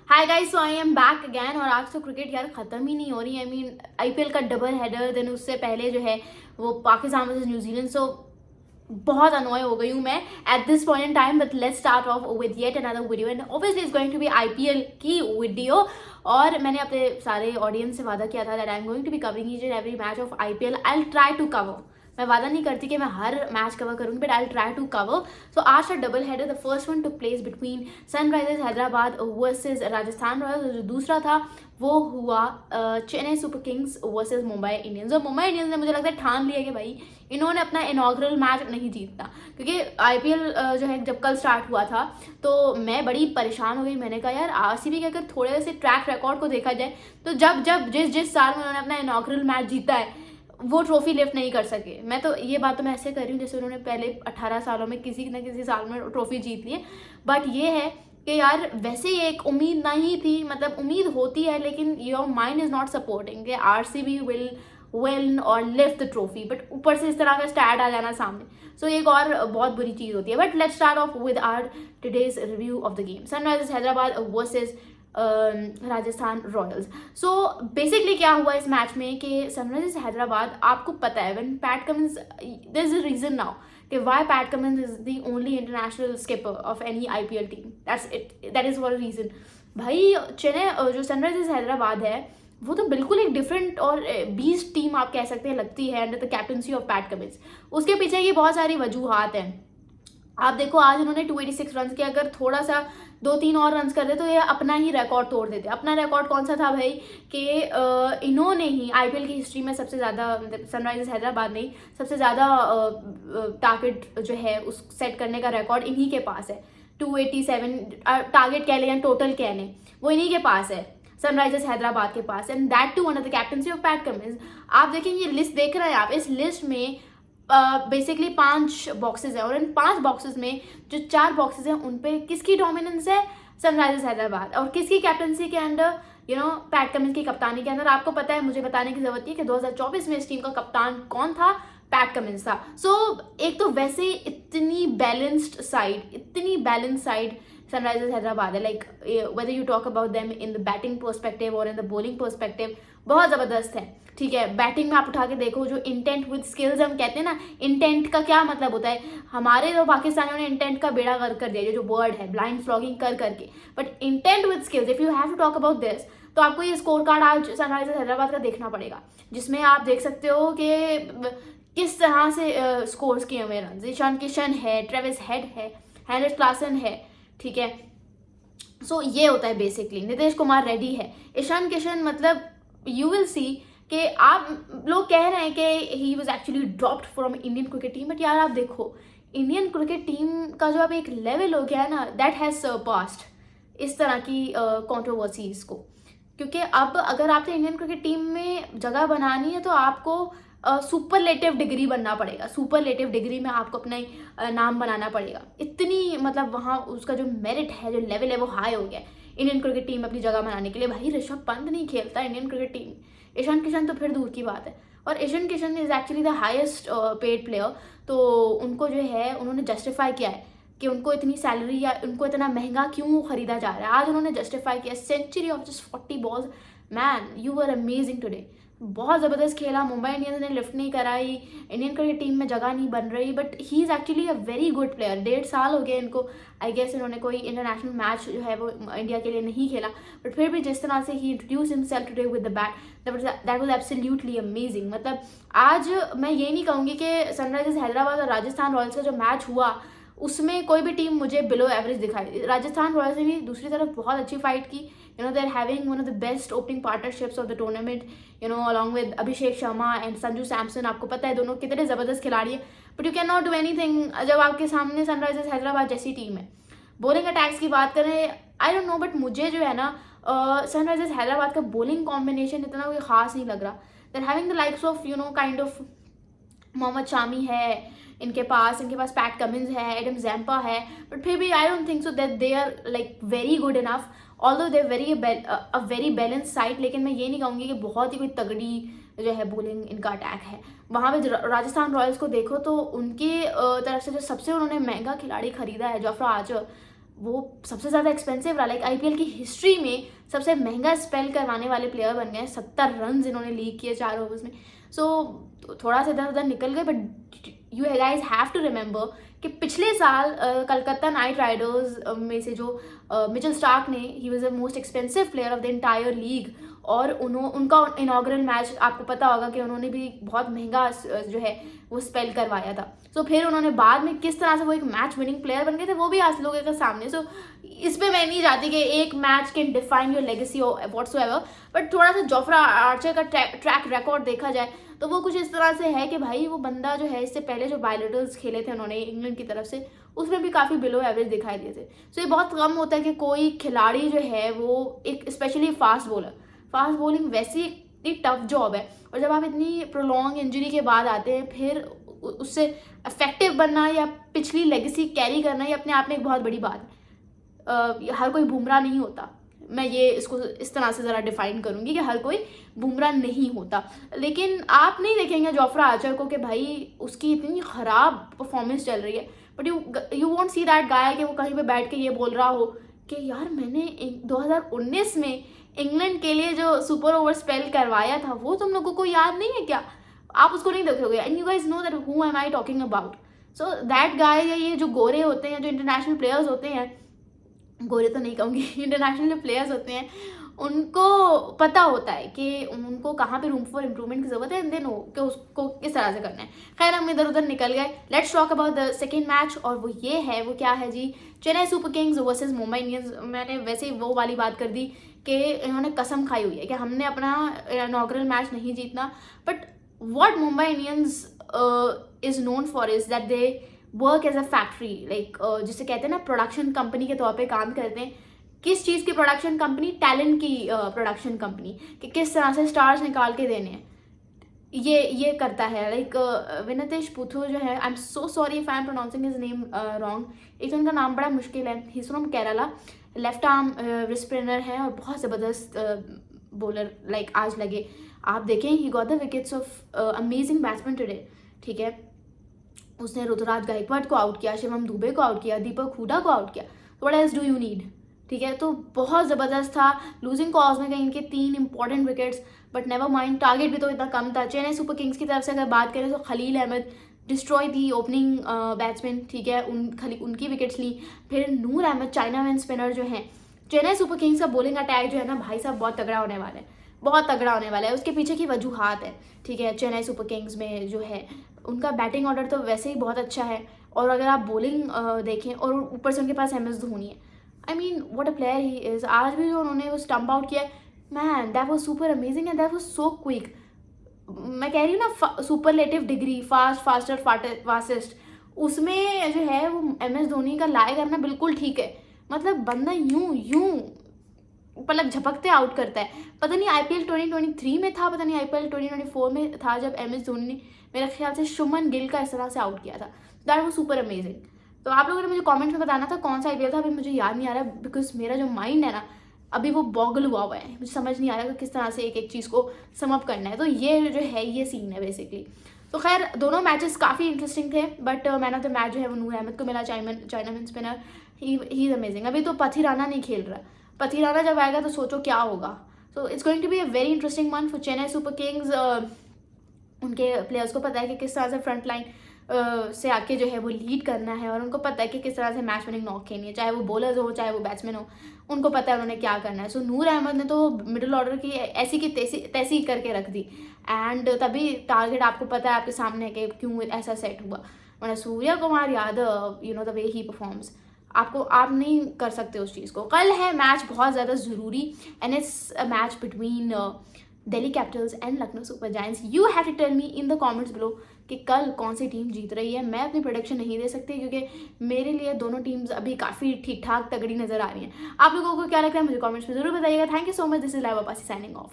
Hi guys, so I am back again. और आज तो क्रिकेट यार ख़त्म ही नहीं हो रही। आई मीन आईपीएल का डबल हेडर, देन उससे पहले जो है वो पाकिस्तान वर्सेस न्यूजीलैंड। सो बहुत अनॉय हो गई हूँ मैं at this point in time. But let's start off with yet another video and obviously is going to be IPL की वीडियो। और मैंने अपने सारे ऑडियंस से वादा किया था that I am going to be covering each and every match of IPL. I will try to cover. मैं वादा नहीं करती कि मैं हर मैच कवर करूंगी, but I will try to cover. सो आज का double header, the first one took place between Sunrisers Hyderabad versus Rajasthan Royals. जो दूसरा था वो हुआ Chennai Super Kings versus Mumbai Indians. और मुंबई इंडियंस ने मुझे लगता है ठान लिया कि भाई इन्होंने अपना इनॉग्रल मैच नहीं जीतना, क्योंकि आईपीएल जो है जब कल स्टार्ट हुआ था तो मैं बड़ी परेशान हो गई। मैंने कहा यार आरसीबी के अगर थोड़े से ट्रैक रिकॉर्ड को देखा जाए तो जब जब जिस जिस साल में उन्होंने अपना इनॉग्रल मैच जीता है वो ट्रॉफी लिफ्ट नहीं कर सके। मैं तो ये बात तो मैं ऐसे कर रही हूँ जैसे उन्होंने पहले 18 सालों में किसी न किसी साल में ट्रॉफी जीत ली है। बट ये है कि यार वैसे ही एक उम्मीद नहीं थी, मतलब उम्मीद होती है लेकिन your mind is not supporting कि आरसीबी विल विन और लिफ्ट द ट्रॉफी, बट ऊपर से इस तरह का स्टैट आ जाना सामने। सो एक और बहुत बुरी चीज़ होती है। But let's start off with our today's review of the game, Sunrisers Hyderabad versus Rajasthan Royals. So basically क्या हुआ इस मैच में कि सनराइजर्स हैदराबाद, आपको पता है when Pat Cummins, there is a reason now कि why Pat Cummins is the only international skipper of any IPL team. That's it, that is for a reason. भाई चेन्नई जो सनराइजर्स हैदराबाद है वो तो बिल्कुल एक डिफरेंट और बीस्ट टीम आप कह सकते हैं लगती है under the captaincy of Pat Cummins. उसके पीछे की बहुत सारी वजूहात हैं। आप देखो आज इन्होंने 286 रन किया, अगर थोड़ा सा 2-3 और रन कर दे तो ये अपना ही रिकॉर्ड तोड़ देते। अपना रिकॉर्ड कौन सा था भाई कि इन्होंने ही आईपीएल की हिस्ट्री में सबसे ज़्यादा, मतलब सनराइजर्स हैदराबाद ने सबसे ज़्यादा टारगेट जो है उस सेट करने का रिकॉर्ड इन्हीं के पास है। 287 टारगेट कह लें या टोटल कह लें, वो इन्हीं के पास है, सनराइजर्स हैदराबाद के पास। And that to under the captaincy of Pat Cummins. आप देखेंगे ये लिस्ट देख रहे हैं आप, इस लिस्ट में बेसिकली 5 बॉक्सेस हैं और इन 5 बॉक्सेस में जो 4 बॉक्सेस हैं उन पे किसकी डोमिनेंस है, सनराइजर्स हैदराबाद। और किसकी कैप्टनसी के अंडर, पैट कमिंस की कप्तानी के अंदर। आपको पता है, मुझे बताने की जरूरत नहीं है कि 2024 में इस टीम का कप्तान कौन था, पैट कमिंस था। सो एक तो वैसे ही इतनी बैलेंस्ड साइड सनराइजर्स हैदराबाद है, like whether you talk about them in the batting perspective और इन द बॉलिंग पर्सपेक्टिव, बहुत ज़बरदस्त है। ठीक है, बैटिंग में आप उठा के देखो, जो इंटेंट विद स्किल्स हम कहते हैं ना, इंटेंट का क्या मतलब होता है, हमारे तो पाकिस्तानियों ने इंटेंट का बेड़ा गर्क कर दिया, जो वर्ड है ब्लाइंड फ्लॉगिंग कर करके। But intent with skills, if you have to talk about this, तो आपको ये स्कोर कार्ड आज सनराइजर्स हैदराबाद का देखना पड़ेगा, जिसमें आप देख सकते हो कि किस तरह से स्कोर्स किए हुए रन। ईशान किशन है, ट्रेविस हेड है, हेनरिच क्लासन है, ठीक है। सो ये होता है बेसिकली। नीतीश कुमार रेड्डी है, ईशान किशन, मतलब यू विल सी कि आप लोग कह रहे हैं कि he was actually dropped from Indian cricket team. But यार आप देखो, इंडियन क्रिकेट टीम का जो अब एक लेवल हो गया है ना, दैट हैज़ सरपास्ड इस तरह की कंट्रोवर्सीज को। क्योंकि अब अगर आपने इंडियन क्रिकेट टीम में जगह बनानी है तो आपको सुपरलेटिव डिग्री बनना पड़ेगा। सुपरलेटिव डिग्री में आपको अपना नाम बनाना पड़ेगा। इतनी, मतलब वहाँ उसका जो मेरिट है, जो लेवल है, वो हाई हो गया इंडियन क्रिकेट टीम में अपनी जगह बनाने के लिए। भाई ऋषभ पंत नहीं खेलता Indian cricket team, Ishan Kishan तो फिर दूर की बात है। और Ishan Kishan is actually the highest paid player, तो उनको जो है उन्होंने जस्टिफाई किया है कि उनको इतनी सैलरी या उनको इतना महंगा क्यों खरीदा जा रहा है। आज उन्होंने जस्टिफाई किया, century of just 40 balls, man you were amazing today. बहुत ज़बरदस्त खेला। मुंबई इंडियंस ने लिफ्ट नहीं कराई, इंडियन क्रिकेट टीम में जगह नहीं बन रही, but he is actually a very good player. 1.5 साल हो गए इनको, आई गेस इन्होंने कोई इंटरनेशनल मैच जो है वो इंडिया के लिए नहीं खेला, बट फिर भी जिस तरह से ही introduce himself today with the bat, that was absolutely amazing. मतलब आज मैं ये नहीं कहूँगी कि सनराइजर्स हैदराबाद और राजस्थान रॉयल्स का जो मैच हुआ उसमें कोई भी टीम मुझे बिलो एवरेज दिखाई। राजस्थान रॉयल्स ने भी दूसरी तरफ बहुत अच्छी फाइट की। They are having one of the best opening partnerships of the tournament, along with Abhishek Sharma and Sanju Samson. आपको पता है दोनों कितने ज़बरदस्त खिलाड़ी है, but you can not do anything जब आपके सामने सनराइजर्स हैदराबाद जैसी टीम है। बॉलिंग अटैक्स की बात करें, आई डोंट नो, बट मुझे जो है ना सनराइजर्स हैदराबाद का बॉलिंग कॉम्बिनेशन इतना कोई खास नहीं लग रहा। They are having the likes of kind of Mohammed Shami है इनके पास पैट कमिंस है, एडम जैम्पा है, बट फिर भी I don't think so that they are like very good enough, although they very balance side. लेकिन मैं ये नहीं कहूँगी कि बहुत ही कोई तगड़ी जो है बॉलिंग इनका अटैक है। वहाँ पे राजस्थान रॉयल्स को देखो तो उनकी तरफ से जो सबसे उन्होंने महंगा खिलाड़ी खरीदा है, जोफ्रा आर्चर, वो सबसे ज़्यादा एक्सपेंसिव रहा, लाइक आईपीएल की हिस्ट्री में सबसे महंगा स्पेल करवाने वाले प्लेयर बन गए। 70 रन इन्होंने लीक किए 4 ओवर्स में। सो थोड़ा सा इधर उधर निकल गए, but you guys have to remember कि पिछले साल कलकत्ता नाइट राइडर्स में से जो मिचेल स्टार्क ने, he was the most expensive player of the entire league, और उनका इनॉग्रल मैच आपको पता होगा कि उन्होंने भी बहुत महंगा जो है वो स्पेल करवाया था। सो फिर उन्होंने बाद में किस तरह से वो एक मैच विनिंग प्लेयर बन गए थे, वो भी आज लोगों के सामने। सो इस पे मैं नहीं चाहती कि एक match can define your legacy और व्हाट्सोएवर, बट थोड़ा सा जोफ्रा आर्चर का ट्रैक रिकॉर्ड देखा जाए तो वो कुछ इस तरह से है कि भाई वो बंदा जो है, इससे पहले जो बायलेटर्स खेले थे उन्होंने इंग्लैंड की तरफ से, उसमें भी काफ़ी बिलो एवरेज दिखाई दिए थे। सो ये बहुत कम होता है कि कोई खिलाड़ी जो है वो एक, स्पेशली फास्ट बॉलिंग वैसी इतनी टफ जॉब है, और जब आप इतनी प्रोलॉन्ग इंजरी के बाद आते हैं, फिर उससे इफेक्टिव बनना या पिछली लेगेसी कैरी करना, ये अपने आप में एक बहुत बड़ी बात है। हर कोई बुमराह नहीं होता, मैं ये इसको इस तरह से ज़रा डिफाइन करूँगी कि हर कोई बुमराह नहीं होता। लेकिन आप नहीं देखेंगे जोफ्रा आर्चर को कि भाई उसकी इतनी ख़राब परफॉर्मेंस चल रही है, but you won't see that guy कि वो कहीं पे बैठ के ये बोल रहा हो कि यार मैंने 2019 में इंग्लैंड के लिए जो सुपर ओवर स्पेल करवाया था वो तुम लोगों को याद नहीं है क्या? आप उसको नहीं देखोगे, and you guys know that who am I talking about. So that guy, या ये जो गोरे होते हैं, जो इंटरनेशनल प्लेयर्स होते हैं, गोरे तो नहीं कहूँगी, इंटरनेशनल जो प्लेयर्स होते हैं, उनको पता होता है कि उनको कहाँ पे रूम फॉर इम्प्रूवमेंट की जरूरत है, एंड देन हो कि उसको किस तरह से करना है। खैर हम इधर उधर निकल गए। Let's talk about the second match, और वो ये है, वो क्या है जी, Chennai Super Kings versus Mumbai Indians. मैंने वैसे ही वो वाली बात कर दी कि इन्होंने कसम खाई हुई है कि हमने अपना इनॉग्रल मैच नहीं जीतना, but what Mumbai Indians is known for is that they work as a factory, like जिसे कहते हैं ना, प्रोडक्शन कंपनी के तौर पे काम करते हैं। किस चीज़ की प्रोडक्शन कंपनी? टैलेंट की प्रोडक्शन कंपनी, कि किस तरह से स्टार्स निकाल के देने हैं, ये करता है। लाइक विनीतेश पुथु जो है, I am so sorry if I am pronouncing his name wrong, एक तो उनका नाम बड़ा मुश्किल है। He is from Kerala, left arm wrist spinner है और बहुत ज़बरदस्त बॉलर। लाइक आज लगे आप देखें, he got the wickets of amazing batsman today, ठीक है। उसने ऋतुराज गायकवाड को आउट किया, शिवम दुबे को आउट किया, दीपक हुडा को आउट किया। What else do you need, ठीक है। तो बहुत ज़बरदस्त था। लूजिंग कॉज में गए इनके 3 important wickets, but never mind, target भी तो इतना कम था। चेन्नई सुपर किंग्स की तरफ से अगर बात करें तो Khaleel Ahmed destroy the opening batsman, ठीक है, उनकी विकेट्स ली। फिर नूर अहमद, चाइनामैन स्पिनर जो हैं, चेन्नई सुपर किंग्स का बॉलिंग अटैक जो है ना भाई साहब, बहुत तगड़ा होने वाला है, बहुत तगड़ा होने वाला है। उसके पीछे की वजूहात है, ठीक है। चेन्नई सुपर किंग्स में जो है उनका बैटिंग ऑर्डर तो वैसे ही बहुत अच्छा है, और अगर आप बॉलिंग देखें, और ऊपर से उनके पास MS धोनी है। I mean what a player he is. आज भी जो उन्होंने वो स्टंप आउट किया, man that was super amazing and that was so quick. मैं कह रही हूँ ना, सुपरलेटिव डिग्री, फास्टर फास्टेस्ट, उसमें जो है वो MS धोनी का लाए करना बिल्कुल ठीक है। मतलब बंदा यूं पलक झपकते आउट करता है। पता नहीं IPL 2023 में था, पता नहीं IPL 2024 में था, जब MS धोनी ने मेरे ख्याल से शुभमन गिल का इस तरह से आउट किया था। That was super amazing. तो आप लोगों ने मुझे कमेंट में बताना था कौन सा IPL था, अभी मुझे याद नहीं आ रहा, बिकॉज मेरा जो माइंड है ना अभी वो बॉगल हुआ है, मुझे समझ नहीं आ रहा कि किस तरह से एक एक चीज़ को समअप करना है। तो ये जो है ये सीन है बेसिकली। तो खैर दोनों मैचेस काफ़ी इंटरेस्टिंग थे, but man of the match जो है वो नूर अहमद को मिला, chinaman spinner. He is amazing. अभी तो पथिराना नहीं खेल रहा, पथिराना जब आएगा तो सोचो क्या होगा। So it's going to be a very interesting month for Chennai Super Kings. उनके प्लेयर्स को पता है कि किस तरह से फ्रंट लाइन से आके जो है वो लीड करना है, और उनको पता है कि किस तरह से मैच विनिंग नॉक खेलनी है, चाहे वो बॉलर्स हो चाहे वो बैट्समैन हो, उनको पता है उन्होंने क्या करना है। सो नूर अहमद ने तो मिडिल ऑर्डर की ऐसी की तैसी करके रख दी, एंड तभी टारगेट आपको पता है आपके सामने है कि क्यों ऐसा सेट हुआ। वरना Surya Kumar Yadav, you know the way he performs, आप नहीं कर सकते उस चीज़ को। कल है मैच बहुत ज़्यादा ज़रूरी, and it's a match between Delhi Capitals and Lucknow Super Giants. You have to tell me in the comments below कि कल कौन सी टीम जीत रही है। मैं अपनी प्रेडिक्शन नहीं दे सकती क्योंकि मेरे लिए दोनों टीम्स अभी काफ़ी ठीक ठाक तगड़ी नज़र आ रही हैं। आप लोगों को क्या लगता है मुझे कमेंट्स में ज़रूर बताइएगा। Thank you so much. This is live वापसी साइनिंग ऑफ।